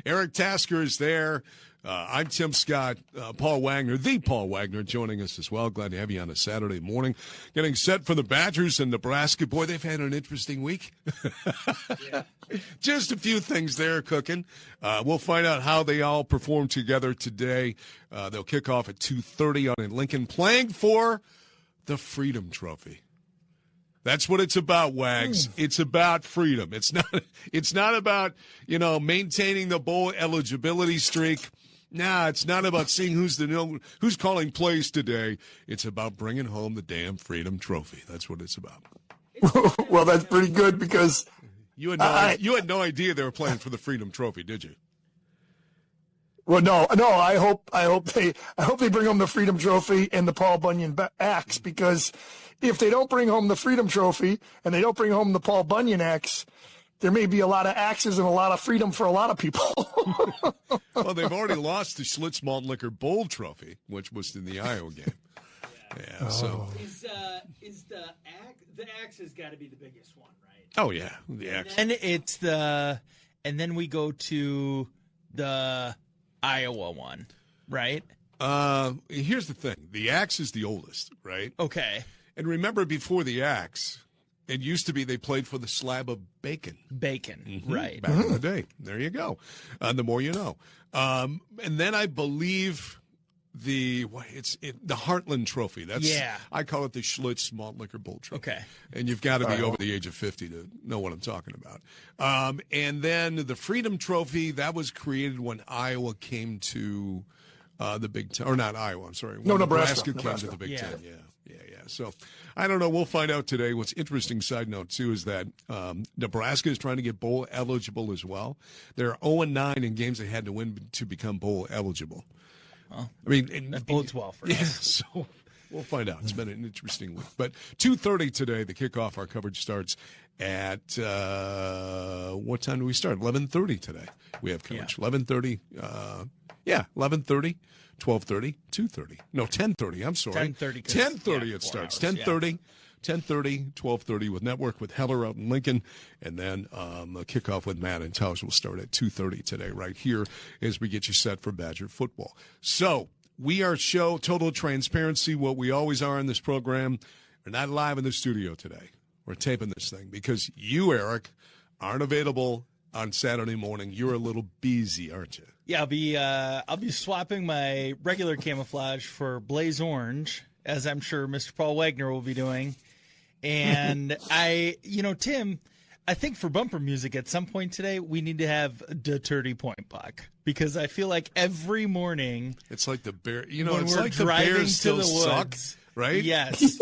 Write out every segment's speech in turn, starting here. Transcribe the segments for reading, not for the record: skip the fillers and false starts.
Eric Tasker is there. I'm Tim Scott. Paul Wagner, the Paul Wagner, joining us as well. Glad to have you on a Saturday morning. Getting set for the Badgers and Nebraska. Boy, they've had an interesting week. Yeah. Just a few things there cooking. We'll find out how they all perform together today. They'll kick off at 2:30 on in Lincoln, playing for the Freedom Trophy. That's what it's about, Wags. It's about freedom. It's not about, maintaining the bowl eligibility streak. Nah, it's not about seeing who's calling plays today. It's about bringing home the damn Freedom Trophy. That's what it's about. Well, that's pretty good because you had no idea they were playing for the Freedom Trophy, did you? Well, no. I hope they bring home the Freedom Trophy and the Paul Bunyan axe, because if they don't bring home the Freedom Trophy and they don't bring home the Paul Bunyan axe, there may be a lot of axes and a lot of freedom for a lot of people. Well, they've already lost the Schlitz Malt Liquor Bowl Trophy, which was in the Iowa game. Yeah. So is the axe has got to be the biggest one, right? Oh yeah, the axe. And then we go to the Iowa one, right? Here's the thing: the axe is the oldest, right? Okay. And remember, before the axe, it used to be they played for the slab of bacon. Right. Back in the day. There you go. The more you know. And then I believe the Heartland Trophy. I call it the Schlitz Malt Liquor Bowl Trophy. Okay. And you've got to be over the age of 50 to know what I'm talking about. And then the Freedom Trophy, that was created when Iowa came to the Big Ten. Or not Iowa, I'm sorry. When Nebraska came to the Big Ten. Yeah. So I don't know. We'll find out today. What's interesting, side note, too, is that Nebraska is trying to get bowl eligible as well. They're 0-9 in games they had to win to become bowl eligible. Well, I mean, that bodes well for us. So we'll find out. It's been an interesting week. But 2:30 today, the kickoff. Our coverage starts at what time do we start? 11:30 today. We have coverage. 11:30. 11:30. 12:30, 2:30. No, 10:30. I'm sorry. 10:30. 10:30 it starts. 10:30, 10:30, 12:30 with Network with Heller out in Lincoln. And then the kickoff with Matt and Tausch will start at 2:30 today right here as we get you set for Badger football. So we are total transparency, what we always are in this program. We're not live in the studio today. We're taping this thing because you, Eric, aren't available on Saturday morning. You're a little busy, aren't you? Yeah, I'll be swapping my regular camouflage for Blaze Orange, as I'm sure Mr. Paul Wagner will be doing. And Tim, I think for bumper music at some point today, we need to have the 30 Point Buck, because I feel like every morning it's like the bear. when it's we're like the driving Bears still to the suck, woods, right? Yes,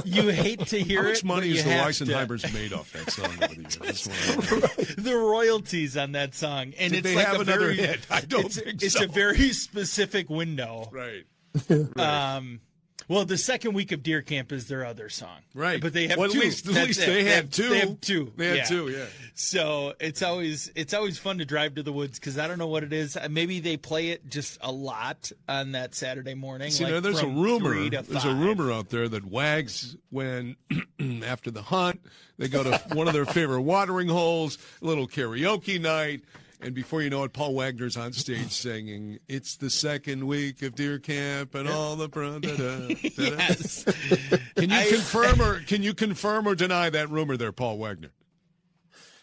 You hate to hear How it. much money but is you the have to. Weisenheimers made off that song over the years? That's what I know. The royalties on that song, and Did it's they like have a another very, hit? I don't think it's so. a very specific window. Right. Well, the second week of Deer Camp is their other song. Right. But they have Well, two. At least That's it. they had two. They have two. They had two, yeah. So it's always fun to drive to the woods, because I don't know what it is. Maybe they play it just a lot on that Saturday morning. See, like there's a from rumor. 3 to 5. There's a rumor out there that Wags, when after the hunt, they go to one of their favorite watering holes, a little karaoke night. And before you know it, Paul Wagner's on stage singing, "It's the second week of Deer Camp and all the Yes. Can you confirm or deny that rumor there, Paul Wagner?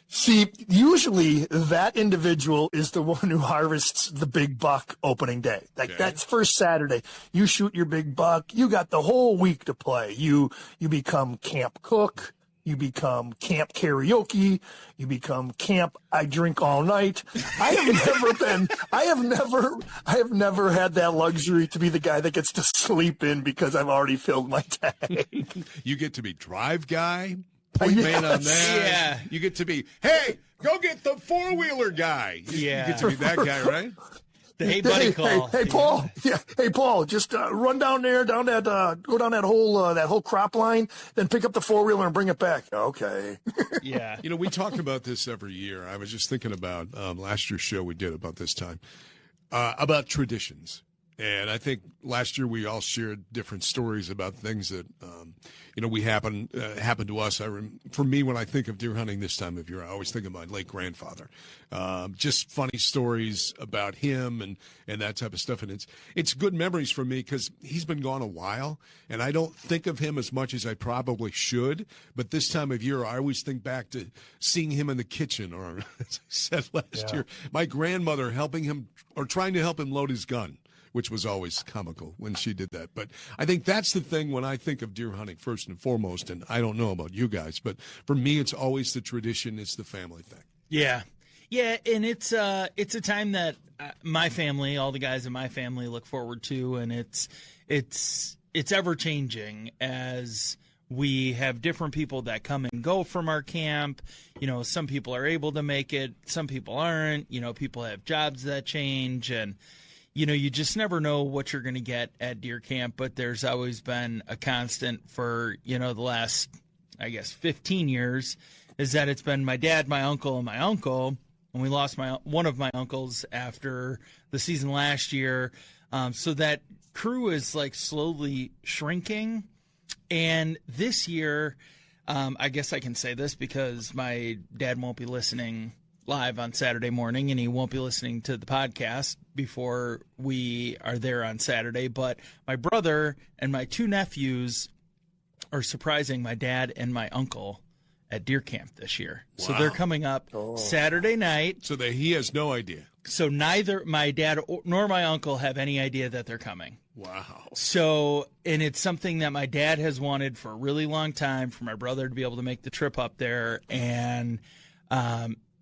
See, usually that individual is the one who harvests the big buck opening day. That's first Saturday. You shoot your big buck. You got the whole week to play. You become camp cook. You become camp karaoke. You become camp I drink all night. I have never had that luxury to be the guy that gets to sleep in because I've already filled my tank. You get to be drive guy, point man on that. Yeah. You get to be, hey, go get the four-wheeler guy. You get to be that guy, right? The hey buddy call. Hey, Paul. Yeah. Hey, Paul. Just run down there, go down that whole crop line, then pick up the four-wheeler and bring it back. Okay. Yeah. We talk about this every year. I was just thinking about last year's show we did about this time about traditions. And I think last year we all shared different stories about things that, we happened to us. For me, when I think of deer hunting this time of year, I always think of my late grandfather. Just funny stories about him and that type of stuff. And it's good memories for me because he's been gone a while, and I don't think of him as much as I probably should. But this time of year, I always think back to seeing him in the kitchen, or as I said last year, my grandmother helping him or trying to help him load his gun, which was always comical when she did that. But I think that's the thing when I think of deer hunting first and foremost, and I don't know about you guys, but for me, it's always the tradition. It's the family thing. Yeah. Yeah, and it's a time that my family, all the guys in my family look forward to, and it's ever-changing as we have different people that come and go from our camp. Some people are able to make it, some people aren't. People have jobs that change, and you just never know what you're going to get at deer camp, but there's always been a constant for, the last, 15 years, is that it's been my dad, my uncle, and my uncle. And we lost one of my uncles after the season last year. So that crew is like slowly shrinking. And this year, I guess I can say this because my dad won't be listening live on Saturday morning, and he won't be listening to the podcast before we are there on Saturday. But my brother and my two nephews are surprising my dad and my uncle at deer camp this year. Wow. So they're coming up Saturday night. So he has no idea. So neither my dad nor my uncle have any idea that they're coming. Wow. So, and it's something that my dad has wanted for a really long time, for my brother to be able to make the trip up there. And,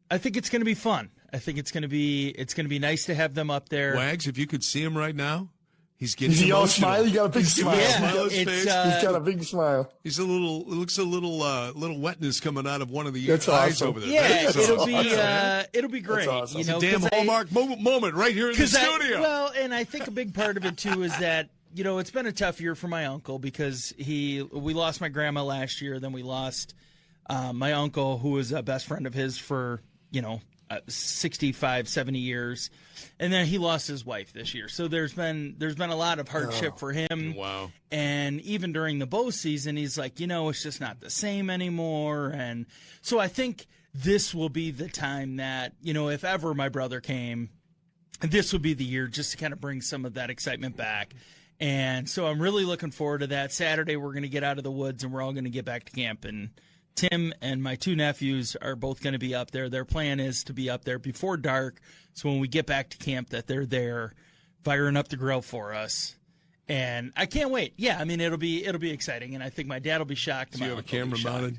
I think it's going to be fun. I think it's going to be nice to have them up there. Wags, if you could see him right now, he's getting Is he all emotional. smiley? He got a big smile. Yeah, He's got a big smile. He's looks a little wetness coming out of one of the That's eyes awesome. over there. Yeah, That's it'll be great. That's awesome. It's a damn Hallmark moment right here in the studio. Well, and I think a big part of it too is that it's been a tough year for my uncle because we lost my grandma last year, then we lost my uncle, who was a best friend of his for 65, 70 years. And then he lost his wife this year. So there's been a lot of hardship for him. Wow. And even during the bow season, he's like, it's just not the same anymore. And so I think this will be the time that, if ever my brother came, this would be the year just to kind of bring some of that excitement back. And so I'm really looking forward to that. Saturday, we're going to get out of the woods and we're all going to get back to camp. And Tim and my two nephews are both going to be up there. Their plan is to be up there before dark, so when we get back to camp that they're there firing up the grill for us. And I can't wait. Yeah, it'll be exciting, and I think my dad will be shocked. Do you have a camera mounted?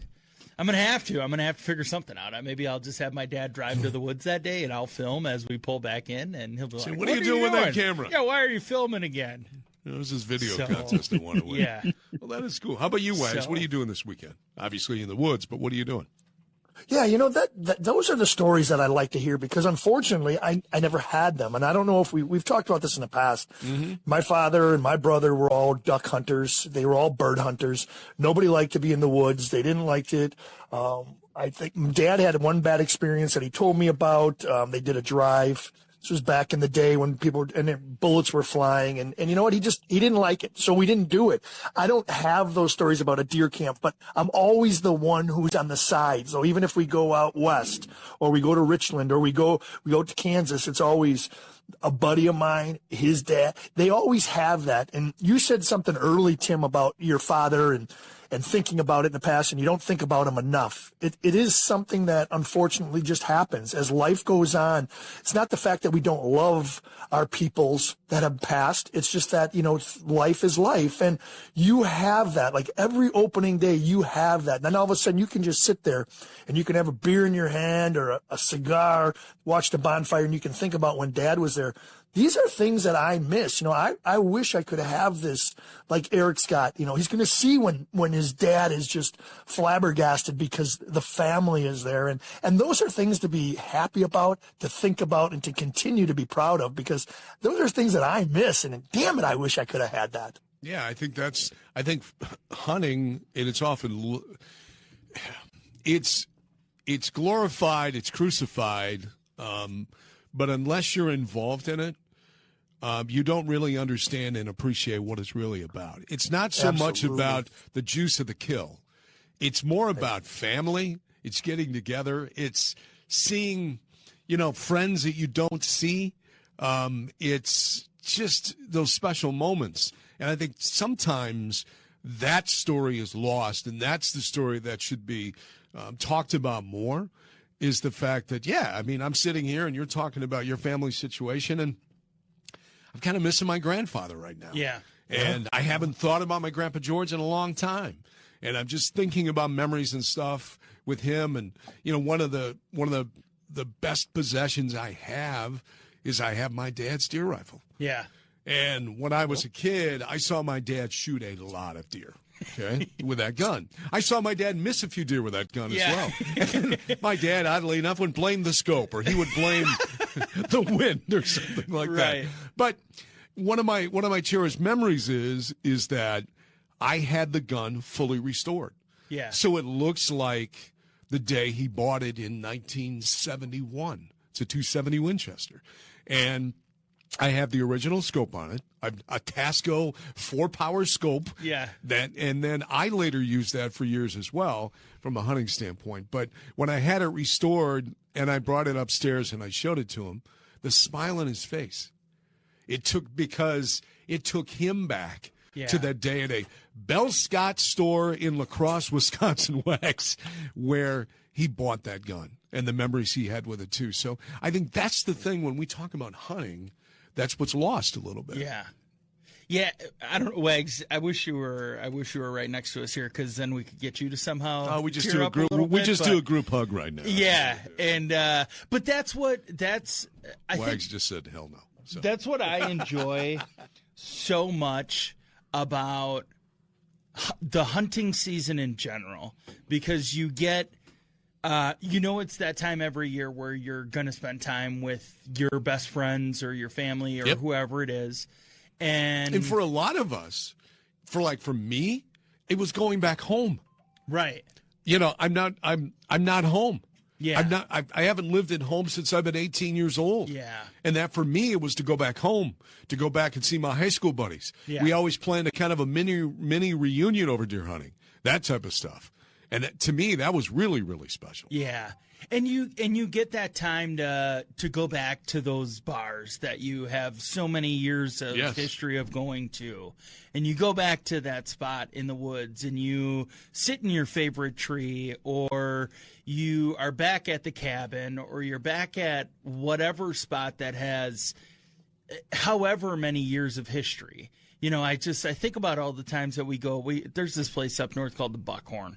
I'm going to have to figure something out. Maybe I'll just have my dad drive to the woods that day, and I'll film as we pull back in, and he'll be like, what are you doing with that camera? Yeah, why are you filming again? It was his video contest I wanted to win. Yeah. Well, that is cool. How about you, Wags? What are you doing this weekend? Obviously in the woods, but what are you doing? Yeah, that those are the stories that I like to hear because unfortunately I never had them. And I don't know if we've talked about this in the past. Mm-hmm. My father and my brother were all duck hunters. They were all bird hunters. Nobody liked to be in the woods. They didn't like it. I think Dad had one bad experience that he told me about. They did a drive. This was back in the day when bullets were flying, and you know what? He didn't like it, so we didn't do it. I don't have those stories about a deer camp, but I'm always the one who's on the side. So even if we go out west, or we go to Richland, or we go to Kansas, it's always a buddy of mine, his dad. They always have that. And you said something early, Tim, about your father and thinking about it in the past, and you don't think about him enough. It is something that unfortunately just happens as life goes on. It's not the fact that we don't love our peoples that have passed. It's just that, life is life. And you have that. Like every opening day, you have that. And then all of a sudden you can just sit there and you can have a beer in your hand or a cigar, watch the bonfire, and you can think about when Dad was there. These are things that I miss. I wish I could have this like Eric Scott. He's going to see when his dad is just flabbergasted because the family is there. And those are things to be happy about, to think about, and to continue to be proud of because those are things that I miss. And damn it, I wish I could have had that. Yeah, I think hunting, and it's often, it's glorified, it's crucified, but unless you're involved in it, you don't really understand and appreciate what it's really about. It's not so much Absolutely. about the juice of the kill. It's more about family. It's getting together. It's seeing, friends that you don't see. It's just those special moments. And I think sometimes that story is lost, and that's the story that should be talked about more, is the fact that, I'm sitting here and you're talking about your family situation, and I'm kind of missing my grandfather right now. Yeah. And I haven't thought about my Grandpa George in a long time. And I'm just thinking about memories and stuff with him. And, one of the best possessions I have is I have my dad's deer rifle. Yeah. And when I was a kid, I saw my dad shoot a lot of deer, with that gun. I saw my dad miss a few deer with that gun as well. And my dad, oddly enough, would blame the scope, or he would blame the wind or something like that. But one of my cherished memories is that I had the gun fully restored. Yeah. So it looks like the day he bought it in 1971. It's a 270 Winchester. And I have the original scope on it. A Tasco 4-power scope. Yeah. And then I later used that for years as well from a hunting standpoint. But when I had it restored and I brought it upstairs and I showed it to him, the smile on his face, because it took him back to that day at a Bell Scott store in La Crosse, Wisconsin, Wax, where he bought that gun and the memories he had with it too. So I think that's the thing when we talk about hunting. That's what's lost a little bit. Yeah. Yeah, I don't know, Wags. I wish you were right next to us here, because then we could get you to somehow. We just tear do a up group. little We bit, just but- do a group hug right now. Yeah, and but that's I think Wags just said hell no. So. that's what I enjoy so much about the hunting season in general, because you get. It's that time every year where you're going to spend time with your best friends or your family or whoever it is. And for a lot of us, for me, it was going back home. right. I'm not home. Yeah. I haven't lived at home since I've been 18 years old. Yeah. And that for me, it was to go back home, to go back and see my high school buddies. Yeah. We always planned a kind of a mini reunion over deer hunting, that type of stuff. And to me, that was really, really special. Yeah. And you get that time to go back to those bars that you have so many years of history of going to. And you go back to that spot in the woods and you sit in your favorite tree, or you are back at the cabin, or you're back at whatever spot that has however many years of history. I think about all the times that we go. There's this place up north called the Buckhorn.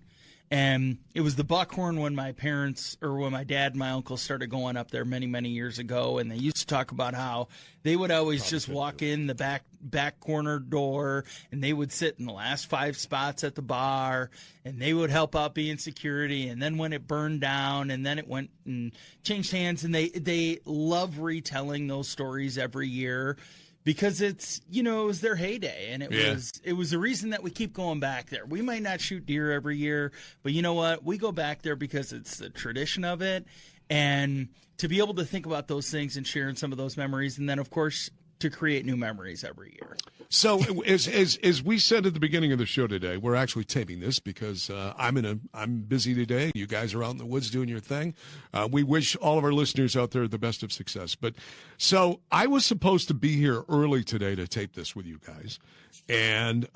And it was the Buckhorn when my dad and my uncle started going up there many, many years ago. And they used to talk about how they would always just walk in the back corner door, and they would sit in the last 5 spots at the bar, and they would help out being security. And then when it burned down, and then it went and changed hands, and they love retelling those stories every year. Because it's, it was their heyday, and it was the reason that we keep going back there. We might not shoot deer every year, but you know what? We go back there because it's the tradition of it, and to be able to think about those things and sharing some of those memories, and then, of course, to create new memories every year. So as we said at the beginning of the show today, we're actually taping this because I'm busy today. You guys are out in the woods doing your thing. We wish all of our listeners out there the best of success. But so I was supposed to be here early today to tape this with you guys, and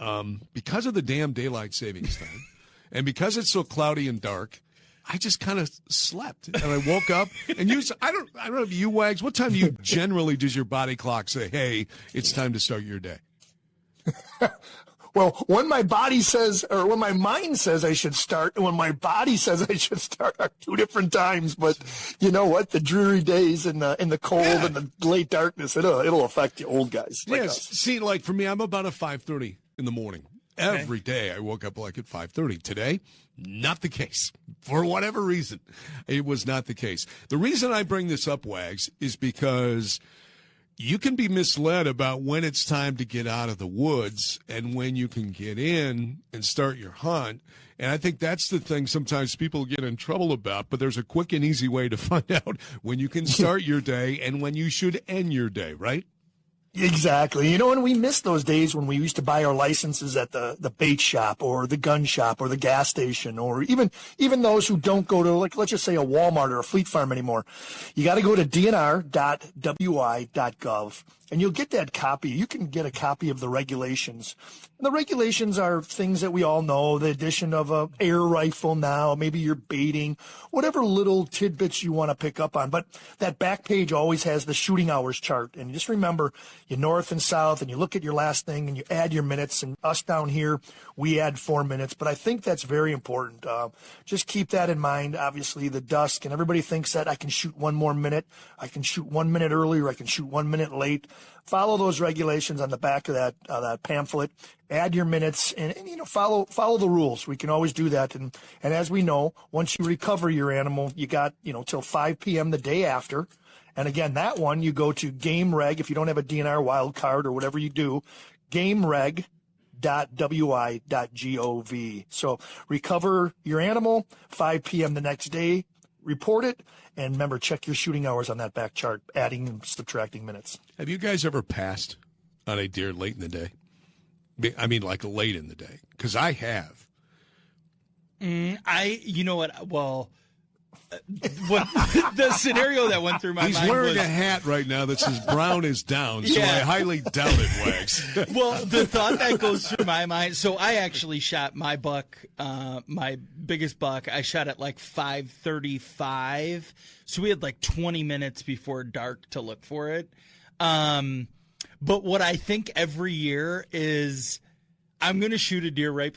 because of the damn daylight savings time, and because it's so cloudy and dark, I just kind of slept, and I woke up. And I don't know if you, Wags, what time generally does your body clock say, "Hey, it's time to start your day"? Well, when my body says, or when my mind says I should start, and when my body says I should start are 2 different times. But you know what? The dreary days and the cold and the late darkness, it'll affect you old guys. Like us. See, like for me, I'm about at 5:30 in the morning. Every day I woke up like at 5:30. Today, not the case. For whatever reason, it was not the case. The reason I bring this up, Wags, is because you can be misled about when it's time to get out of the woods and when you can get in and start your hunt. And I think that's the thing sometimes people get in trouble about, but there's a quick and easy way to find out when you can start your day and when you should end your day, right? Exactly. You know, and we miss those days when we used to buy our licenses at the bait shop or the gun shop or the gas station, or even those who don't go to, like, let's just say a Walmart or a Fleet Farm anymore. You got to go to dnr.wi.gov and you'll get that copy. You can get a copy of the regulations. And the regulations are things that we all know, the addition of a air rifle now, maybe you're baiting, whatever little tidbits you want to pick up on. But that back page always has the shooting hours chart. And just remember, you north and south, and you look at your last thing and you add your minutes. And us down here, we add 4 minutes. But I think that's very important. Just keep that in mind. Obviously, the dusk, and everybody thinks that I can shoot 1 more minute. I can shoot 1 minute early, or I can shoot 1 minute late. Follow those regulations on the back of that pamphlet. Add your minutes, and you know, follow the rules. We can always do that. And as we know, once you recover your animal, you got, you know, till 5 p.m. the day after. And again, that one, you go to Game Reg, if you don't have a DNR wild card or whatever you do, gamereg.wi.gov. So recover your animal, 5 p.m. the next day, report it, and remember, check your shooting hours on that back chart, adding and subtracting minutes. Have you guys ever passed on a deer late in the day? I mean, like late in the day, because I have. You know what? Well, what the scenario that went through my mind. He's wearing was, a hat right now that says "Brown is down," so Yeah. I highly doubt it, Wags. Well, the thought that goes through my mind. So I actually shot my buck, my biggest buck. I shot at like 5:35. So we had like 20 minutes before dark to look for it. But what I think every year is, I'm going to shoot a deer right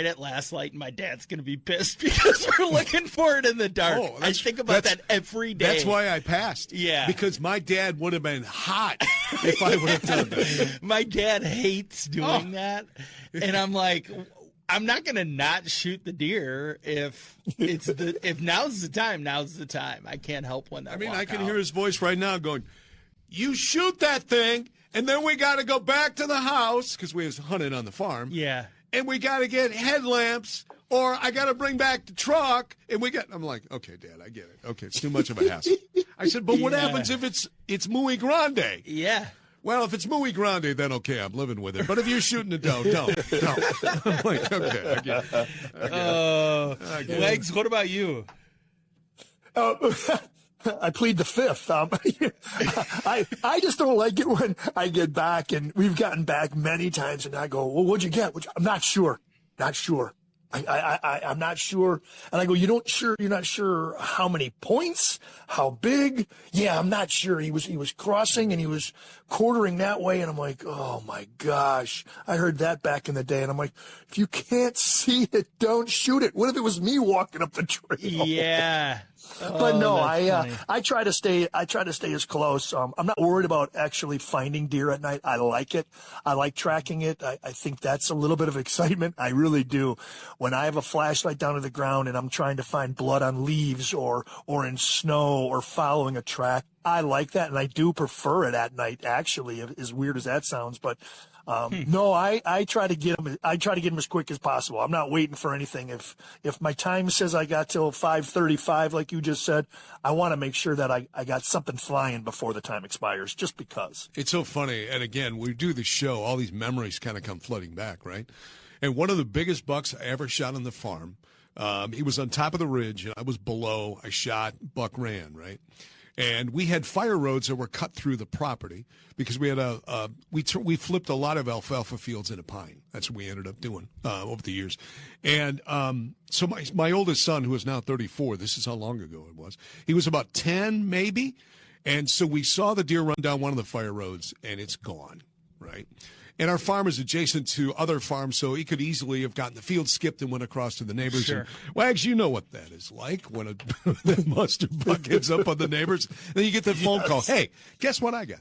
at last light, and my dad's going to be pissed because we're looking for it in the dark. Oh, I think about that every day. That's why I passed. Yeah. Because my dad would have been hot if I would have done that. My dad hates doing that. And I'm like, I'm not going to not shoot the deer if now's the time, now's the time. I can't help when that I mean, walk I can out. hear his voice right now going, "You shoot that thing, and then we got to go back to the house," because we was hunting on the farm. Yeah. "And we got to get headlamps, or I got to bring back the truck." And I'm like, "Okay, Dad, I get it. Okay, it's too much of a hassle." I said, "But what Yeah. happens if it's muy grande?" Yeah. "Well, if it's muy grande, then okay, I'm living with it. But if you're shooting a doe, don't." I'm like, "Okay, I get it. I get it." Legs, what about you? I plead the fifth. I just don't like it when I get back, and we've gotten back many times, and I go, "Well, what'd you get?" I'm not sure. Not sure. I'm not sure. And I go, you're not sure how many points, how big? Yeah, I'm not sure. He was crossing and he was quartering that way. And I'm like, oh my gosh, I heard that back in the day. And I'm like, if you can't see it, don't shoot it. What if it was me walking up the trail? Yeah. But no, that's I try to stay as close. I'm not worried about actually finding deer at night. I like it. I like tracking it. I think that's a little bit of excitement. I really do. When I have a flashlight down to the ground and I'm trying to find blood on leaves or in snow or following a track, I like that, and I do prefer it at night, actually, as weird as that sounds. But no, I try to get them. I try to get them as quick as possible. I'm not waiting for anything. If my time says I got till 5:35, like you just said, I want to make sure that I got something flying before the time expires, just because. It's so funny. And again, we do the show, all these memories kind of come flooding back, right? And one of the biggest bucks I ever shot on the farm, he was on top of the ridge, and I was below. I shot, buck ran, right? And we had fire roads that were cut through the property because we had we flipped a lot of alfalfa fields into pine. That's what we ended up doing over the years. And so my oldest son, who is now 34, this is how long ago it was, he was about 10 maybe. And so we saw the deer run down one of the fire roads, and it's gone, right? And our farm is adjacent to other farms, so he could easily have gotten the field skipped and went across to the neighbors. Sure. And, Wags, you know what that is like when the mustard buck ends up on the neighbors. Then you get the phone call, "Hey, guess what I got?"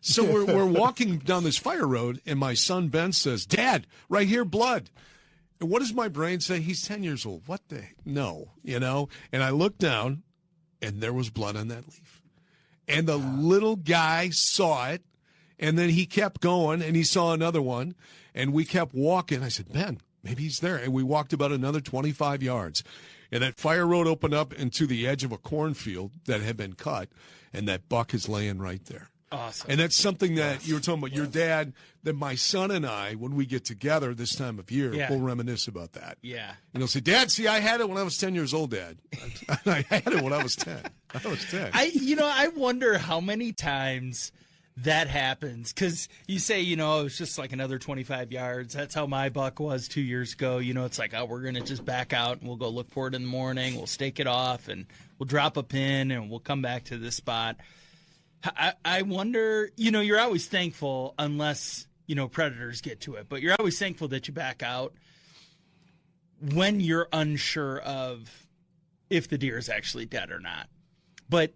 So we're walking down this fire road, and my son Ben says, "Dad, right here, blood." And what does my brain say? He's 10 years old. What the heck? No, you know? And I looked down, and there was blood on that leaf. And the little guy saw it. And then he kept going, and he saw another one, and we kept walking. I said, "Ben, maybe he's there." And we walked about another 25 yards. And that fire road opened up into the edge of a cornfield that had been cut, and that buck is laying right there. Awesome. And that's something that you were talking about your dad, that my son and I, when we get together this time of year, Yeah. we'll reminisce about that. Yeah. And he'll say, Dad, see, I had it when I was 10 years old, Dad. I had it when I was 10. I was 10. I wonder how many times that happens, because you say, it's just like another 25 yards. That's how my buck was 2 years ago. It's like, oh, we're going to just back out and we'll go look for it in the morning. We'll stake it off and we'll drop a pin and we'll come back to this spot. I wonder, you're always thankful unless, predators get to it, but you're always thankful that you back out when you're unsure of if the deer is actually dead or not. But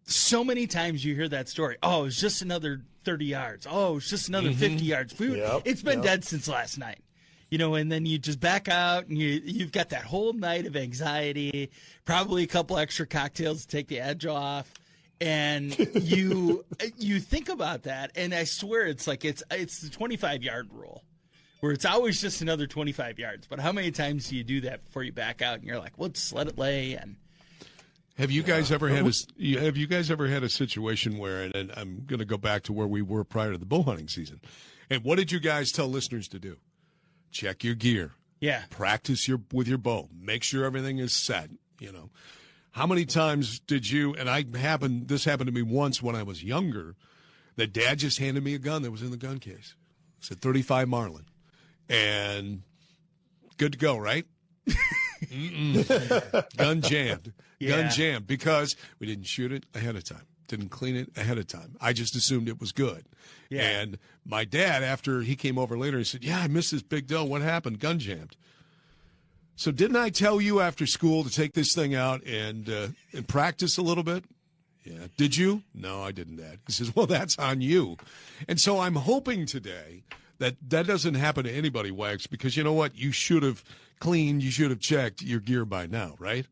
so many times you hear that story. Oh, it's just another 30 yards. Oh, it's just another 50 yards. It's been dead since last night. And then you just back out and you've got that whole night of anxiety, probably a couple extra cocktails to take the edge off. And you think about that, and I swear it's the 25-yard rule, where it's always just another 25 yards. But how many times do you do that before you back out and you're like, well, just let it lay? And have you guys ever had a situation where, and I'm going to go back to where we were prior to the bow hunting season, and what did you guys tell listeners to do? Check your gear. Yeah. Practice with your bow. Make sure everything is set. How many times did you, and this happened to me once when I was younger, that Dad just handed me a gun that was in the gun case. It said 35 Marlin. And good to go, right? Gun jammed. Yeah. Gun jammed because we didn't shoot it ahead of time. Didn't clean it ahead of time. I just assumed it was good. Yeah. And my dad, after he came over later, he said, yeah, I missed this big doe. What happened? Gun jammed. So didn't I tell you after school to take this thing out and practice a little bit? Yeah. Did you? No, I didn't, Dad. He says, well, that's on you. And so I'm hoping today that doesn't happen to anybody, Wags, because you know what? You should have cleaned, you should have checked your gear by now, right?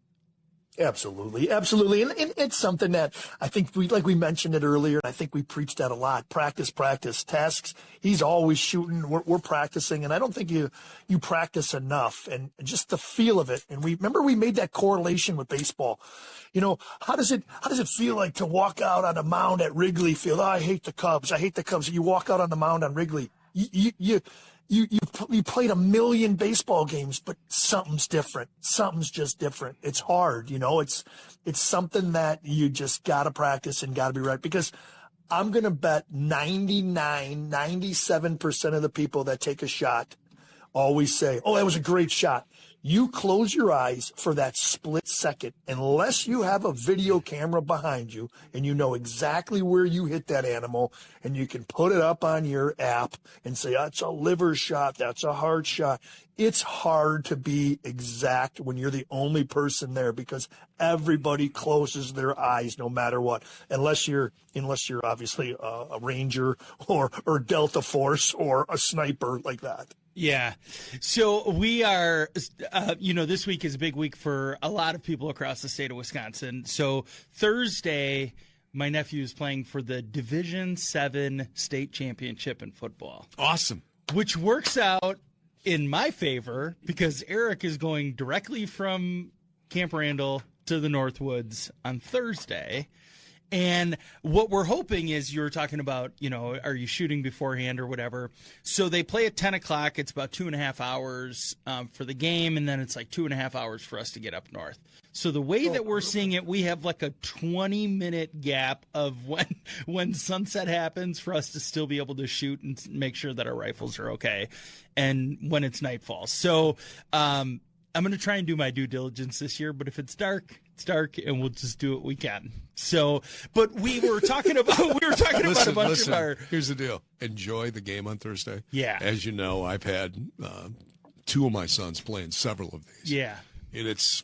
Absolutely. Absolutely. And it's something that I think we mentioned it earlier, and I think we preached that a lot. Practice, tasks. He's always shooting. We're practicing, and I don't think you practice enough, and just the feel of it. And we made that correlation with baseball. How does it feel like to walk out on a mound at Wrigley Field? Oh, I hate the Cubs. You walk out on the mound on Wrigley. You played a million baseball games, but something's different. Something's just different. It's hard, it's something that you just got to practice and got to be right, because I'm going to bet 97% of the people that take a shot always say, oh, that was a great shot. You close your eyes for that split second, unless you have a video camera behind you and you know exactly where you hit that animal, and you can put it up on your app and say, that's a liver shot, that's a heart shot. It's hard to be exact when you're the only person there, because everybody closes their eyes no matter what, unless you're obviously a ranger or Delta Force or a sniper like that. Yeah. So we are, this week is a big week for a lot of people across the state of Wisconsin. So Thursday, my nephew is playing for the Division 7 state championship in football. Awesome. Which works out in my favor, because Eric is going directly from Camp Randall to the Northwoods on Thursday. And what we're hoping is, you were talking about, are you shooting beforehand or whatever? So they play at 10 o'clock. It's about 2.5 hours for the game, and then it's like 2.5 hours for us to get up north. So the way that we're seeing it, we have like a 20-minute gap of when sunset happens for us to still be able to shoot and make sure that our rifles are okay, and when it's nightfall. So I'm going to try and do my due diligence this year, but if it's dark, it's dark, and we'll just do what we can. So, but we were talking about a bunch of our. Here's the deal: enjoy the game on Thursday. Yeah. As you know, I've had two of my sons playing several of these. Yeah. And it's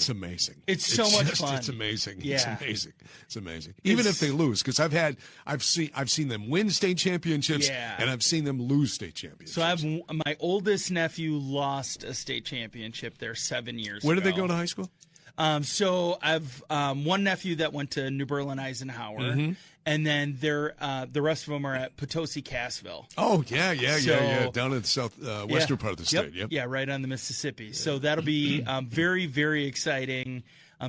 amazing. It's so much fun. It's amazing. Yeah. It's amazing. Even if they lose, because I've seen them win state championships, Yeah. and I've seen them lose state championships. So my oldest nephew lost a state championship there 7 years Where ago. did they go to high school? So I've one nephew that went to New Berlin Eisenhower, and then the rest of them are at Potosi Cassville. Oh yeah, So- down in the south western part of the state. Yep. Yeah, right on the Mississippi. So that'll be very, very exciting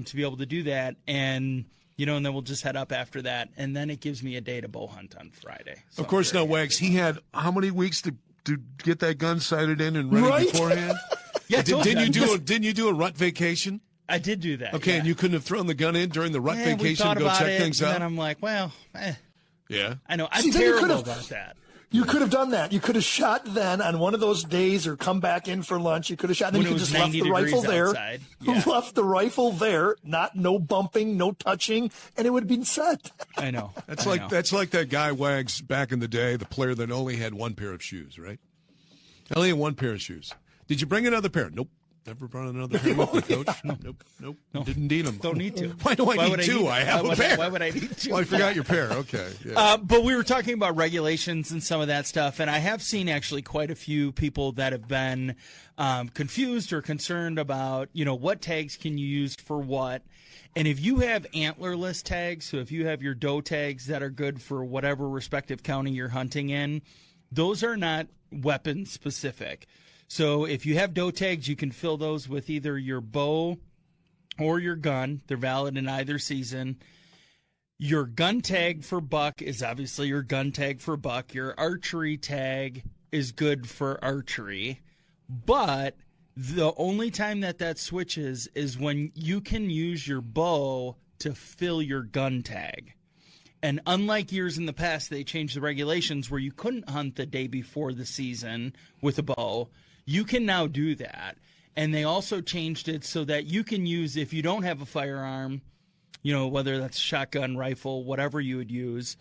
to be able to do that. And and then we'll just head up after that. And then it gives me a day to bow hunt on Friday. So Of course, now, Wags, he had how many weeks to get that gun sighted in and ready Right? beforehand? Yeah, Didn't you do a rut vacation? I did do that. Okay, yeah. and you couldn't have thrown the gun in during the rut We vacation thought to go about check it, things and out? then I'm like, well, Yeah. I know. I'm See, then you terrible could've- about that. You could have done that. You could have shot then on one of those days or come back in for lunch. You could have shot, and then When you it could was just left 90 the rifle degrees there. outside. Yeah. Left the rifle there, no bumping, no touching, and it would have been set. I know. That's I like know. that guy Wags back in the day, the player that only had one pair of shoes, right? Only had one pair of shoes. Did you bring another pair? Nope. Never brought another pair with me, Coach. Nope. Didn't need them. Don't need to. Why do I Why need would two? I have a pair. Why would I need two? Well, I forgot your pair. Okay. Yeah. But we were talking about regulations and some of that stuff, and I have seen actually quite a few people that have been confused or concerned about, what tags can you use for what. And if you have antlerless tags, so if you have your doe tags that are good for whatever respective county you're hunting in, those are not weapon specific. So if you have doe tags, you can fill those with either your bow or your gun. They're valid in either season. Your gun tag for buck is obviously your gun tag for buck. Your archery tag is good for archery. But the only time that switches is when you can use your bow to fill your gun tag. And unlike years in the past, they changed the regulations where you couldn't hunt the day before the season with a bow. You can now do that. And they also changed it so that you can use, if you don't have a firearm, whether that's shotgun, rifle, whatever you would use,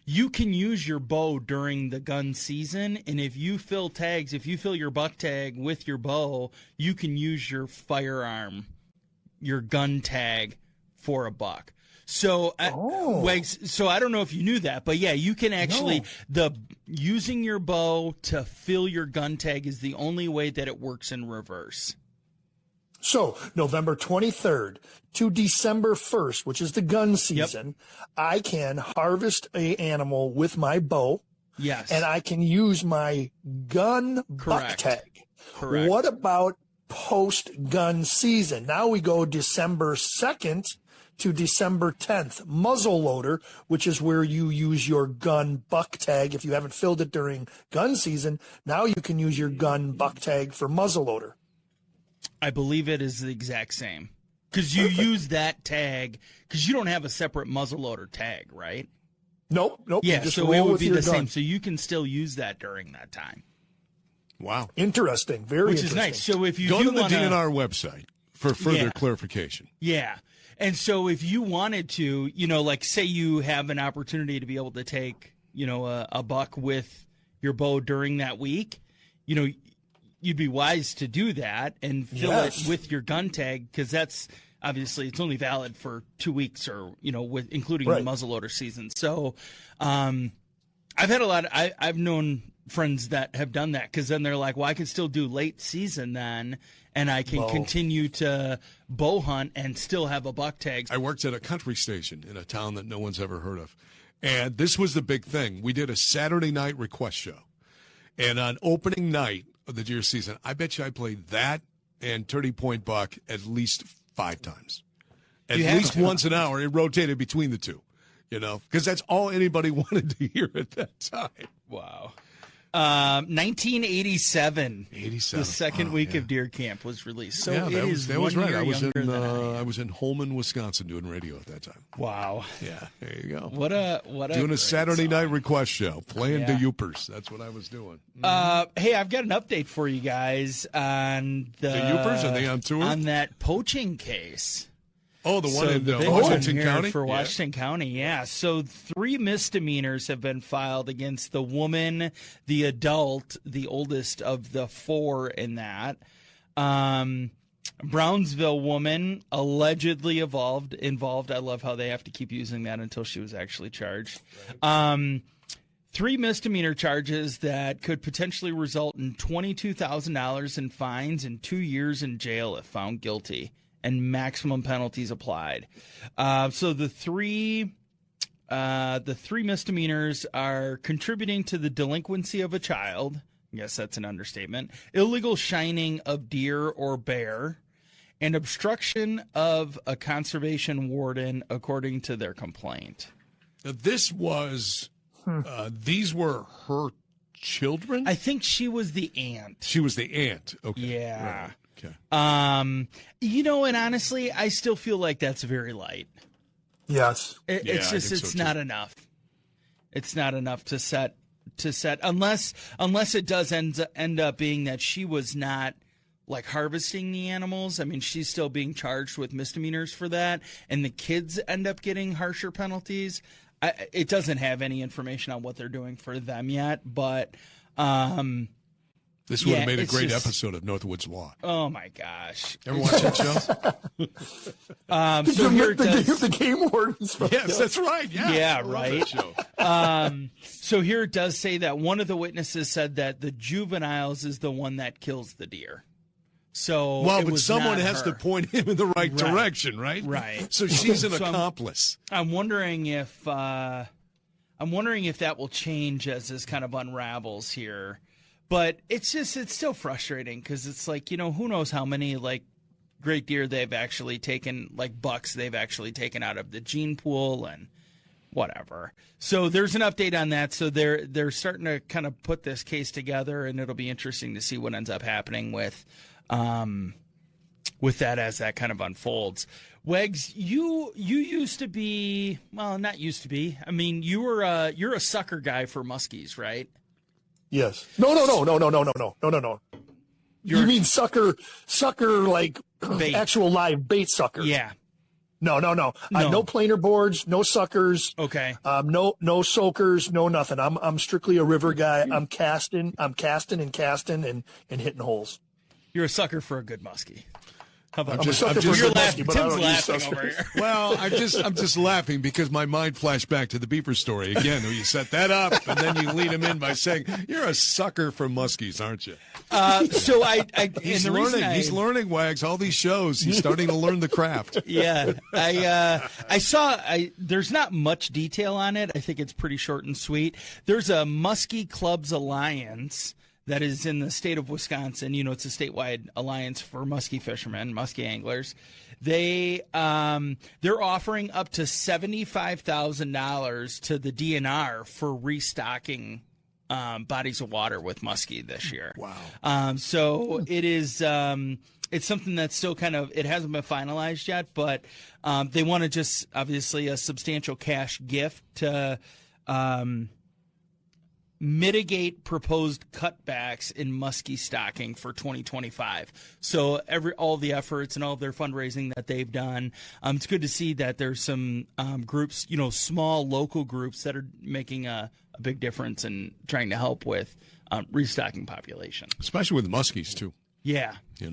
you can use your bow during the gun season. And if you fill your buck tag with your bow, you can use your firearm, your gun tag for a buck. So, Wags, so I don't know if you knew that, but yeah, you can actually, using your bow to fill your gun tag is the only way that it works in reverse. So November 23rd to December 1st, which is the gun season, I can harvest a animal with my bow. Yes. And I can use my gun buck tag. Correct. What about post-gun season? Now we go December 2nd to December 10th. Muzzleloader, which is where you use your gun buck tag. If you haven't filled it during gun season, now you can use your gun buck tag for muzzleloader. I believe it is the exact same. Because you use that tag, because you don't have a separate muzzleloader tag, right? Nope. Yeah, Just so roll it would with be your the gun. same. So you can still use that during that time. Wow. Interesting. Very Which interesting. is nice. So if you Go do to the wanna, DNR website for further clarification. Yeah. And so if you wanted to, like say you have an opportunity to be able to take, a buck with your bow during that week, you'd be wise to do that and fill it with your gun tag, because that's obviously it's only valid for 2 weeks or, with including the muzzleloader season. So I've had I've known friends that have done that, because then they're like, well, I can still do late season then, and I can continue to bow hunt and still have a buck tag. I worked at a country station in a town that no one's ever heard of. And this was the big thing. We did a Saturday night request show. And on opening night of the deer season, I bet you I played that and 30-point buck at least 5 times. At least once an hour. It rotated between the two, because that's all anybody wanted to hear at that time. Wow. 1987. 87. The second week of Deer Camp was released. So yeah, it is that was 1 right. year I was younger in than I I was in Holman, Wisconsin, doing radio at that time. Wow. Yeah, there you go. What a doing a great Saturday song. night request show, playing Yeah. the Yoopers. That's what I was doing. Hey, I've got an update for you guys on the Yoopers. Are they on tour? On that poaching case. Oh, the one So in the big one Washington here County? for Washington County, yeah. So 3 misdemeanors have been filed against the woman, the adult, the oldest of the 4 in that. Brownsville woman allegedly involved. I love how they have to keep using that until she was actually charged. 3 misdemeanor charges that could potentially result in $22,000 in fines and 2 years in jail if found guilty, and maximum penalties applied. So the three misdemeanors are contributing to the delinquency of a child. I guess that's an understatement. Illegal shining of deer or bear, and obstruction of a conservation warden, according to their complaint. Now, this was, these were her children? I think she was the aunt. She was the aunt. Okay. Yeah. Right. Okay. And honestly, I still feel like that's very light. Yes. It's I just, think so, it's too. not enough. It's not enough to set, unless it does end up being that she was not like harvesting the animals. I mean, she's still being charged with misdemeanors for that, and the kids end up getting harsher penalties. It doesn't have any information on what they're doing for them yet, but This would have yeah, made a it's great just- episode of Northwoods Law. oh my gosh. Ever watch that show? So here it does. The game wardens. Yes, that's right. Yeah, Yeah, I love right. that show. So here it does say that one of the witnesses said that the juveniles is the one that kills the deer. So Well, it but was someone not has to her. point him in the right direction, right? Right. So she's an So I'm- accomplice. I'm wondering if that will change as this kind of unravels here. But it's still frustrating because it's like, who knows how many like great deer they've actually taken, like bucks they've actually taken out of the gene pool and whatever. So there's an update on that. So they're starting to kind of put this case together, and it'll be interesting to see what ends up happening with that as that kind of unfolds. Wegs, you used to be, well, not used to be. I mean, you're a sucker guy for muskies, right? Yes. No. You mean sucker like Bait. actual live bait sucker? Yeah. No. No planer boards, no suckers. Okay. No soakers, no nothing. I'm strictly a river guy. I'm casting and hitting holes. You're a sucker for a good muskie. How about I'm a you? sucker for You're a good laughing. muskie, but I Tim's don't use laughing suckers. over here. Well, I'm just laughing because my mind flashed back to the beeper story again. Where you set that up and then you lead him in by saying, "You're a sucker for muskies, aren't you?" So He's and the reason learning. He's learning, Wags. All these shows, he's starting to learn the craft. Yeah, I saw. There's not much detail on it. I think it's pretty short and sweet. There's a Muskie Clubs Alliance that is in the state of Wisconsin. It's a statewide alliance for muskie fishermen, muskie anglers. They're offering up to $75,000 to the DNR for restocking bodies of water with muskie this year. Wow. So it is. It's something that's still it hasn't been finalized yet, but they want to just obviously a substantial cash gift to mitigate proposed cutbacks in muskie stocking for 2025. So all the efforts and all of their fundraising that they've done, it's good to see that there's some groups, small local groups that are making a big difference in trying to help with restocking population. Especially with muskies too. Yeah. I Yeah,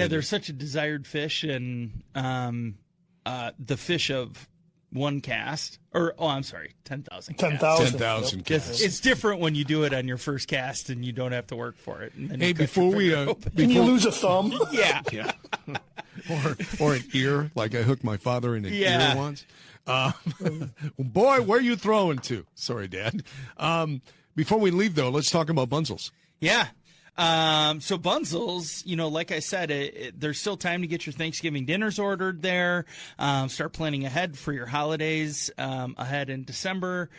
mean, they're such a desired fish, and the fish of one cast, 10,000. 10,000. 10,000 casts. It's different when you do it on your first cast and you don't have to work for it. And then Hey, you cut your before we finger open. And you lose a thumb. Yeah. Yeah. or an ear, like I hooked my father in an Yeah. ear once. Boy, where are you throwing to? Sorry, Dad. Before we leave, though, let's talk about Bunzels. Yeah. So Bunzels, like I said, there's still time to get your Thanksgiving dinners ordered there. Start planning ahead for your holidays ahead in December.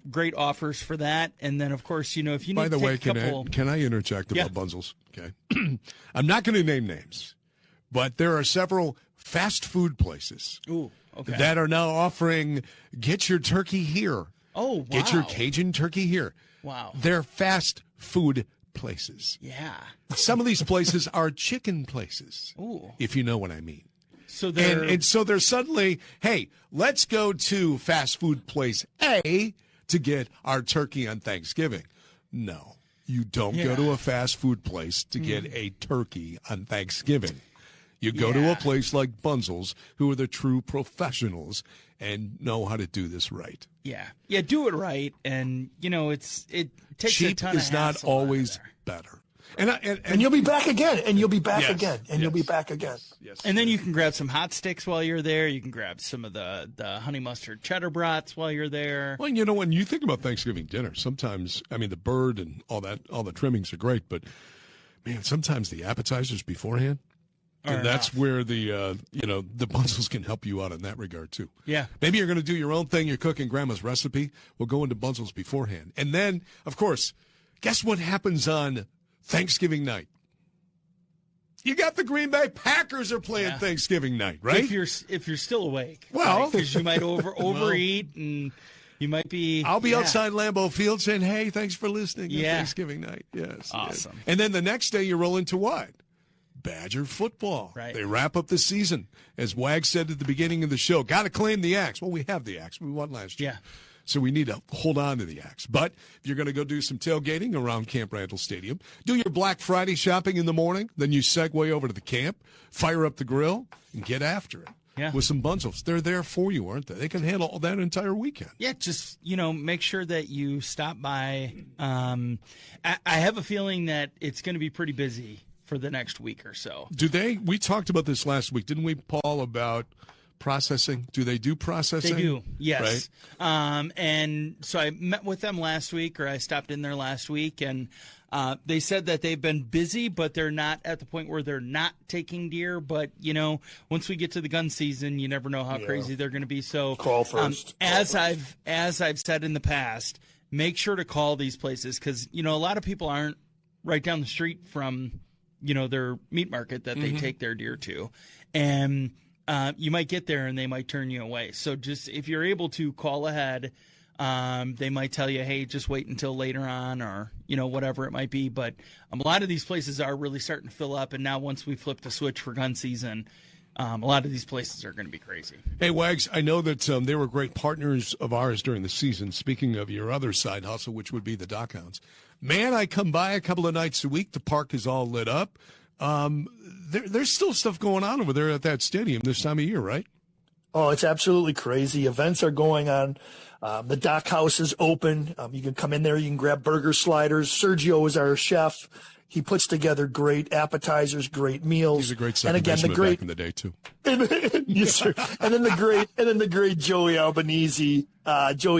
Great offers for that. And then, of course, if you need By the to way, take a couple. can I interject about Yeah. Bunzels? Okay. I'm not going to name names, but there are several fast food places Ooh, okay. that are now offering get your turkey here. Oh, wow. Get your Cajun turkey here. Wow. They're fast food places. Yeah. Some of these places are chicken places, Ooh. if you know what I mean. So they're And so they're suddenly, hey, let's go to fast food place A to get our turkey on Thanksgiving. No, you don't go to a fast food place to get a turkey on Thanksgiving. You go to Yeah. a place like Bunzels, who are the true professionals and know how to do this right. Yeah, do it right, and it takes a Cheap ton is of not hassle out of always there. better. And you'll be back again. And you'll be back Yes, again. And you'll be yes. back again. Yes. And then you can grab some hot sticks while you're there. You can grab some of the honey mustard cheddar brats while you're there. Well, when you think about Thanksgiving dinner, sometimes, the bird and all the trimmings are great, but man, sometimes the appetizers beforehand, And that's where the the Bunzels can help you out in that regard too. Yeah. Maybe you're going to do your own thing. You're cooking Grandma's recipe. We'll go into Bunzels beforehand, and then, of course, guess what happens on Thanksgiving night? You got the Green Bay Packers are playing Thanksgiving night, right? If you're still awake, well, because you might overeat and you might be. I'll be outside Lambeau Field saying, "Hey, thanks for listening." Yeah. Thanksgiving night, yes, awesome. Yes. And then the next day you roll into what? Badger football. Right. They wrap up the season, as Wag said at the beginning of the show. Got to claim the axe. Well, we have the axe. We won last year. Yeah. So we need to hold on to the axe. But if you're going to go do some tailgating around Camp Randall Stadium, do your Black Friday shopping in the morning, then you segue over to the camp, fire up the grill, and get after it with some Bunzels. They're there for you, aren't they? They can handle all that entire weekend. Yeah, just, make sure that you stop by. I have a feeling that it's going to be pretty busy for the next week or so. We talked about this last week, didn't we, Paul, about processing? Do they do processing? They do, yes. Right. And so I met with them last week, or I stopped in there last week, and they said that they've been busy, but they're not at the point where they're not taking deer. But, once we get to the gun season, you never know how crazy they're going to be. So call first. As I've said in the past, make sure to call these places because, a lot of people aren't right down the street from, their meat market that they take their deer to. And you might get there and they might turn you away. So just if you're able to call ahead, they might tell you, hey, just wait until later on or, whatever it might be. But a lot of these places are really starting to fill up. And now once we flip the switch for gun season, a lot of these places are going to be crazy. Hey, Wags, I know that they were great partners of ours during the season. Speaking of your other side hustle, which would be the Dock Hounds. Man, I come by a couple of nights a week. The park is all lit up. There's still stuff going on over there at that stadium this time of year, right? Oh, it's absolutely crazy. Events are going on. The Dock House is open. You can come in there. You can grab burger sliders. Sergio is our chef. He puts together great appetizers, great meals. He's a great second baseman back in the day too. Yes, sir. And then the great Joey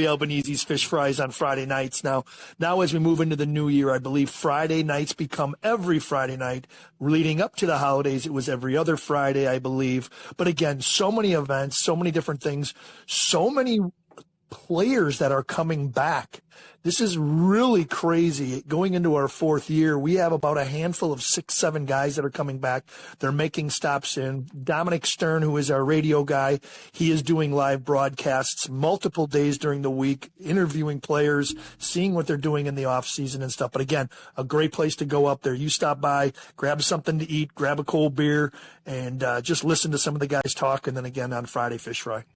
Albanese's fish fries on Friday nights. Now as we move into the new year, I believe Friday nights become every Friday night. Leading up to the holidays, it was every other Friday, I believe. But again, so many events, so many different things, so many players that are coming back. This is really crazy. Going into our fourth year, we have about a handful of 6-7 guys that are coming back. They're making stops in. Dominic Stern, who is our radio guy, he is doing live broadcasts multiple days during the week, interviewing players, seeing what they're doing in the off season and stuff. But again, a great place to go up there. You stop by, grab something to eat, grab a cold beer, and just listen to some of the guys talk. And then again on Friday, fish fry.